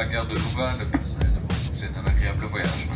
la gare de Louvain, le personnel de vous souhaite un agréable voyage.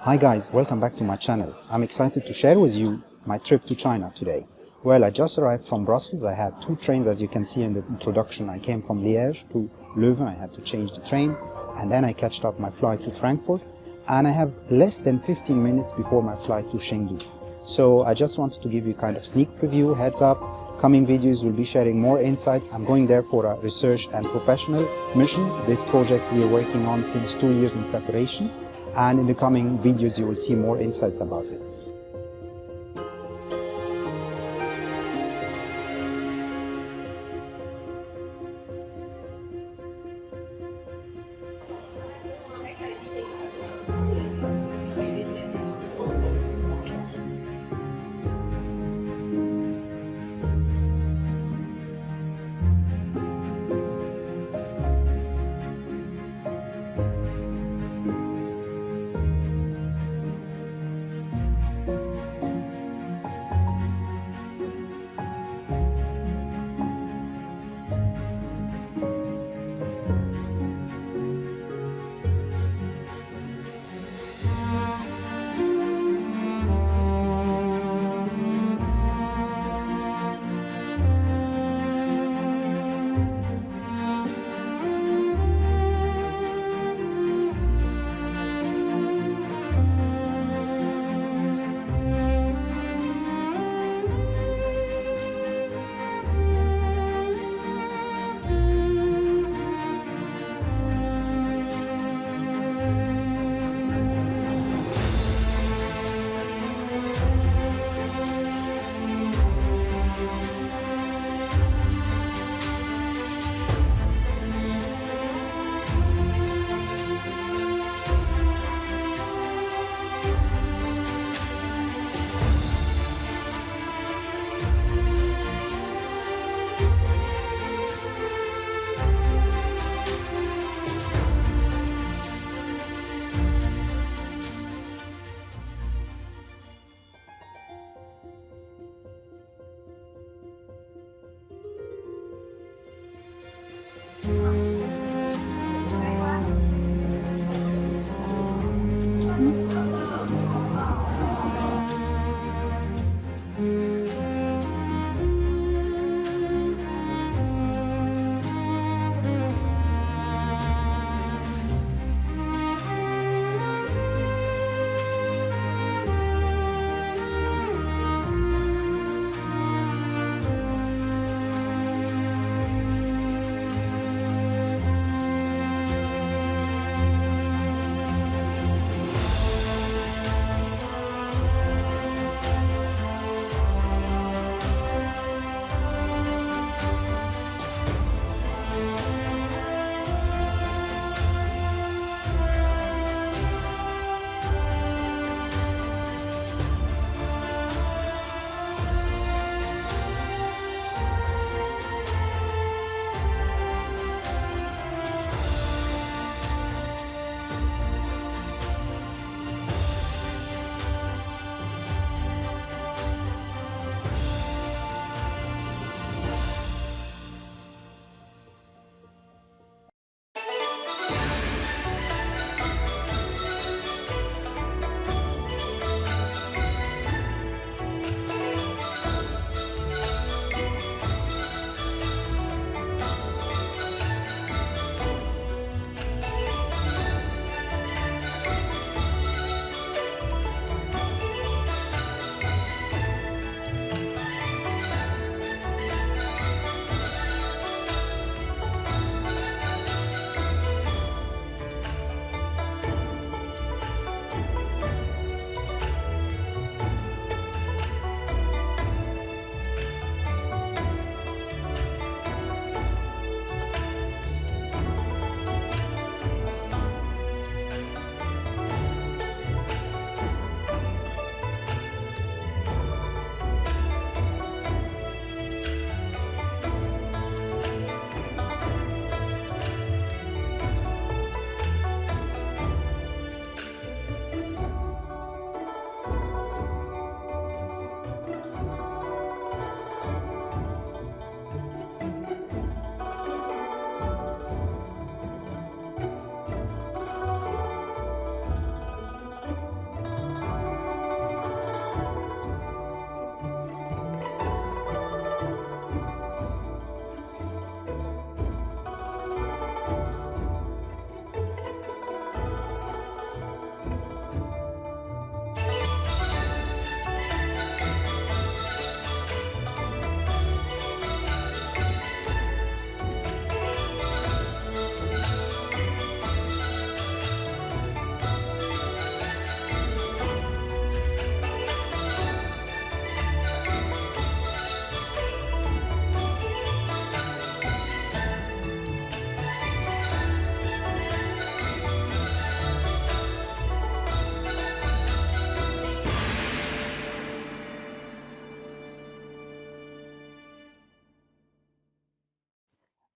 Hi guys, welcome back to my channel. I'm excited to share with you my trip to China today. Well, I just arrived from Brussels. I had two trains, as you can see in the introduction. I came from Liège to Leuven. I had to change the train, and then I catched up my flight to Frankfurt, and I have less than 15 minutes before my flight to Chengdu. So I just wanted to give you kind of sneak preview, heads up. Coming videos will be sharing more insights. I'm going there for a research and professional mission. This project we are working on since 2 years in preparation. And in the coming videos, you will see more insights about it.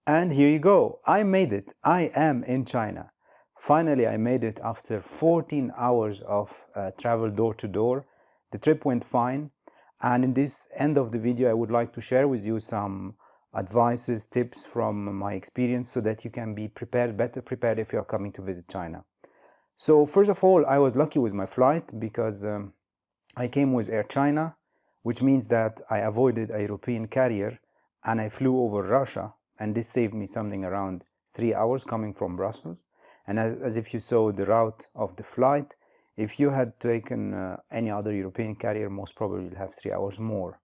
And here you go. I made it. I am in China. Finally, I made it after 14 hours of travel door to door. The trip went fine. And in this end of the video, I would like to share with you some advices, tips from my experience so that you can be prepared, better prepared if you're coming to visit China. So first of all, I was lucky with my flight because I came with Air China, which means that I avoided a European carrier and I flew over Russia, and this saved me something around 3 hours coming from Brussels. And as if you saw the route of the flight, if you had taken any other European carrier, most probably you'll have 3 hours more.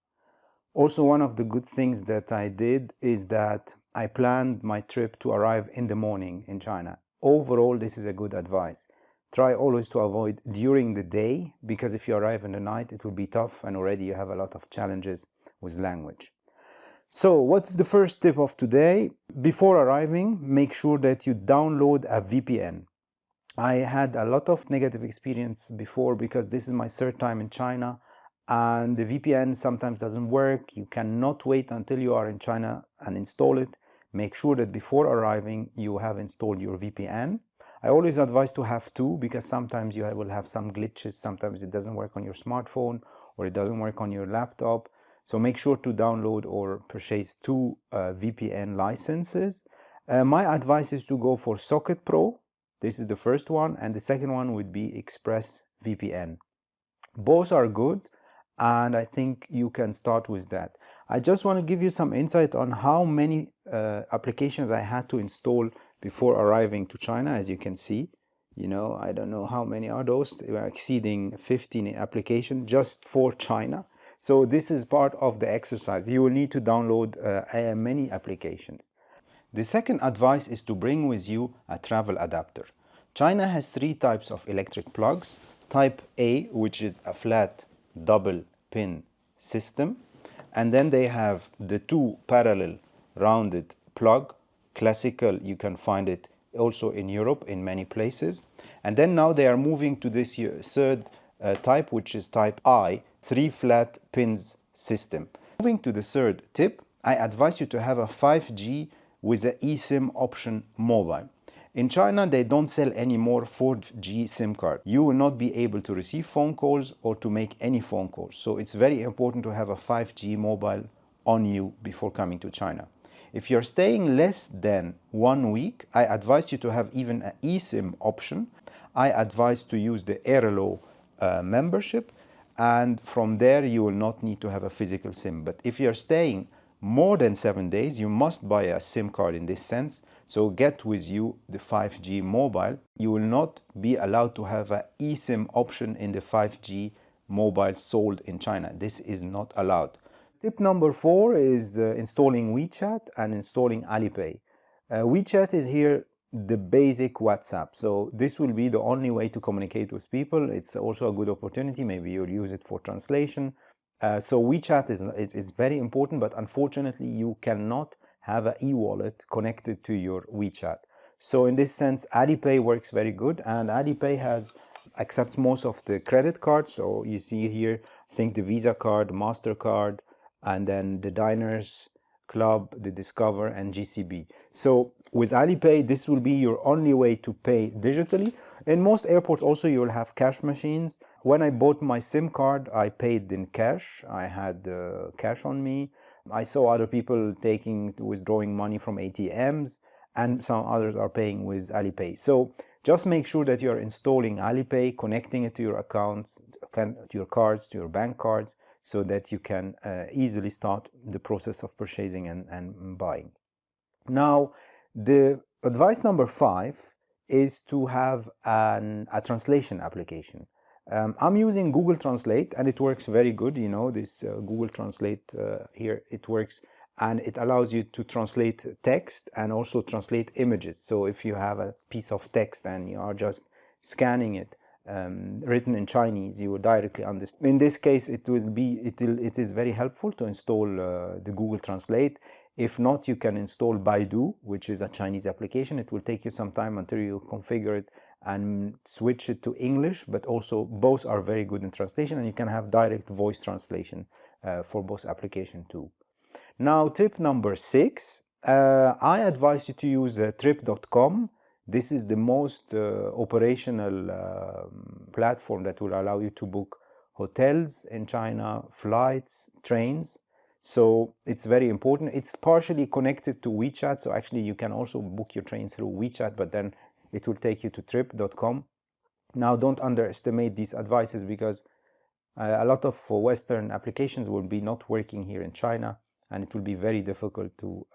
Also, one of the good things that I did is that I planned my trip to arrive in the morning in China. Overall, this is a good advice. Try always to avoid during the day, because if you arrive in the night, it will be tough and already you have a lot of challenges with language. So what's the first tip of today? Before arriving, make sure that you download a VPN. I had a lot of negative experience before because this is my third time in China and the VPN sometimes doesn't work. You cannot wait until you are in China and install it. Make sure that before arriving you have installed your VPN. I always advise to have two because sometimes you will have some glitches. Sometimes it doesn't work on your smartphone or it doesn't work on your laptop. So make sure to download or purchase two VPN licenses. My advice is to go for Socket Pro. This is the first one, and the second one would be ExpressVPN. Both are good, and I think you can start with that. I just want to give you some insight on how many applications I had to install before arriving to China. As you can see, I don't know how many are those. They are exceeding 15 applications just for China. So this is part of the exercise. You will need to download many applications. The second advice is to bring with you a travel adapter. China has three types of electric plugs. Type A, which is a flat double pin system. And then they have the two parallel rounded plug. Classical, you can find it also in Europe in many places. And then now they are moving to this third type, which is type I, three flat pins system. Moving to the third tip, I advise you to have a 5G with the eSIM option mobile. In China, they don't sell any more 4G SIM card. You will not be able to receive phone calls or to make any phone calls. So it's very important to have a 5G mobile on you before coming to China. If you're staying less than 1 week, I advise you to have even an eSIM option. I advise to use the Airlo membership, and from there you will not need to have a physical SIM. But if you're staying more than 7 days, you must buy a SIM card in this sense. So get with you the 5G mobile. You will not be allowed to have an eSIM option in the 5G mobile sold in China. This is not allowed. Tip number 4 is installing WeChat and installing Alipay. WeChat is here the basic WhatsApp. So this will be the only way to communicate with people. It's also a good opportunity. Maybe you'll use it for translation. So WeChat is very important, but unfortunately you cannot have an eWallet connected to your WeChat. So in this sense, Alipay works very good, and Alipay accepts most of the credit cards. So you see here, I think the Visa card, MasterCard, and then the Diners Club, the Discover, and GCB. So with Alipay, this will be your only way to pay digitally. In most airports also you will have cash machines. When I bought my SIM card, I paid in cash. I had cash on me. I saw other people withdrawing money from ATMs, and some others are paying with Alipay. So just make sure that you're installing Alipay, connecting it to your accounts, to your cards, to your bank cards, so that you can easily start the process of purchasing and buying. Now, the advice number 5 is to have a translation application. I'm using Google Translate and it works very good. This Google Translate here, it works and it allows you to translate text and also translate images. So if you have a piece of text and you are just scanning it, written in Chinese, you will directly understand. In this case, it is very helpful to install the Google Translate. If not, you can install Baidu, which is a Chinese application. It will take you some time until you configure it and switch it to English, but also both are very good in translation, and you can have direct voice translation for both applications too. Now, tip number 6, I advise you to use trip.com. This is the most operational platform that will allow you to book hotels in China, flights, trains. So it's very important. It's partially connected to WeChat. So actually you can also book your train through WeChat, but then it will take you to trip.com. Now don't underestimate these advices, because a lot of Western applications will be not working here in China, and it will be very difficult to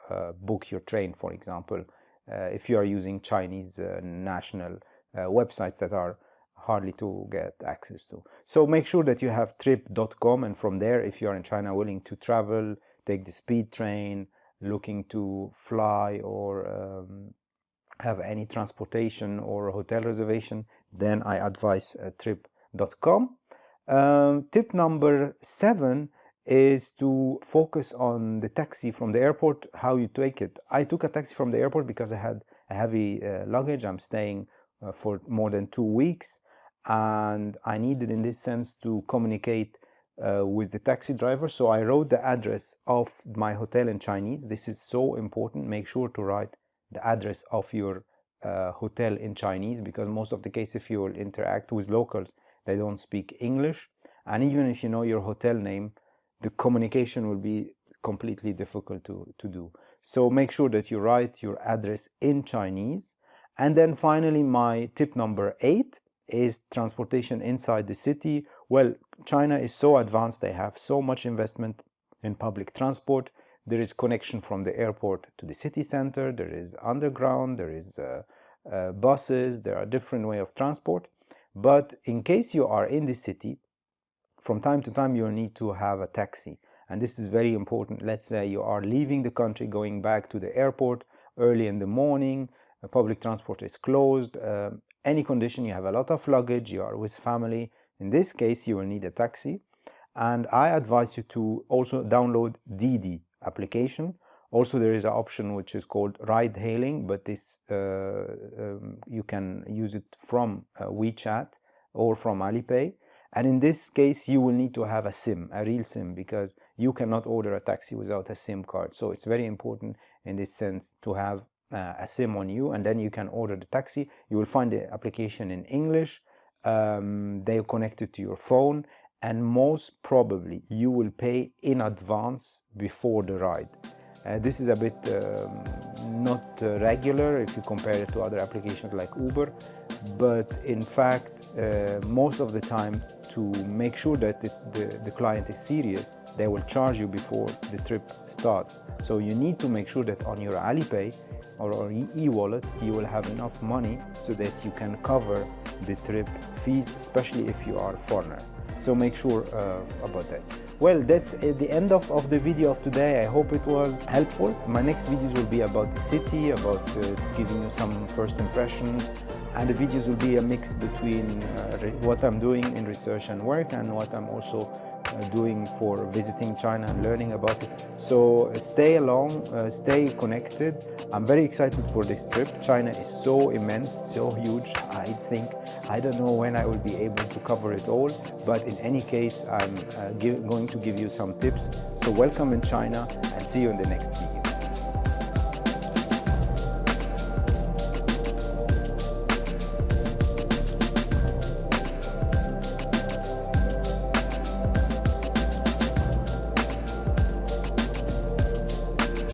book your train, for example, if you are using Chinese national websites that are hardly to get access to. So make sure that you have trip.com, and from there, if you are in China willing to travel, take the speed train, looking to fly or have any transportation or hotel reservation, then I advise trip.com. Tip number 7 is to focus on the taxi from the airport, how you take it. I took a taxi from the airport because I had a heavy luggage. I'm staying for more than 2 weeks, and I needed, in this sense, to communicate with the taxi driver. So I wrote the address of my hotel in Chinese. This is so important. Make sure to write the address of your hotel in Chinese, because most of the case, if you will interact with locals, they don't speak English, and even if you know your hotel name, the communication will be completely difficult to do. So make sure that you write your address in Chinese. And then finally, my tip number 8 is transportation inside the city. Well, China is so advanced, they have so much investment in public transport. There is connection from the airport to the city center, there is underground, there is buses, there are different ways of transport. But in case you are in the city, from time to time you need to have a taxi, and this is very important. Let's say you are leaving the country, going back to the airport early in the morning, public transport is closed, any condition, you have a lot of luggage, you are with family. In this case, you will need a taxi, and I advise you to also download Didi application. Also, there is an option which is called ride hailing, but this you can use it from WeChat or from Alipay. And in this case, you will need to have a SIM, a real SIM, because you cannot order a taxi without a SIM card. So it's very important in this sense to have a SIM on you, and then you can order the taxi. You will find the application in English. They are connected to your phone, and most probably you will pay in advance before the ride. This is a bit not regular if you compare it to other applications like Uber, but in fact, most of the time, to make sure that the client is serious, they will charge you before the trip starts. So you need to make sure that on your Alipay or eWallet, you will have enough money so that you can cover the trip fees, especially if you are a foreigner. So make sure about that. Well, that's the end of the video of today. I hope it was helpful. My next videos will be about the city, about giving you some first impressions, and the videos will be a mix between what I'm doing in research and work, and what I'm also doing for visiting China and learning about it. So stay along, stay connected. I'm very excited for this trip. China is so immense, so huge. I don't know when I will be able to cover it all, but in any case, I'm going to give you some tips. So welcome in China, and see you in the next video.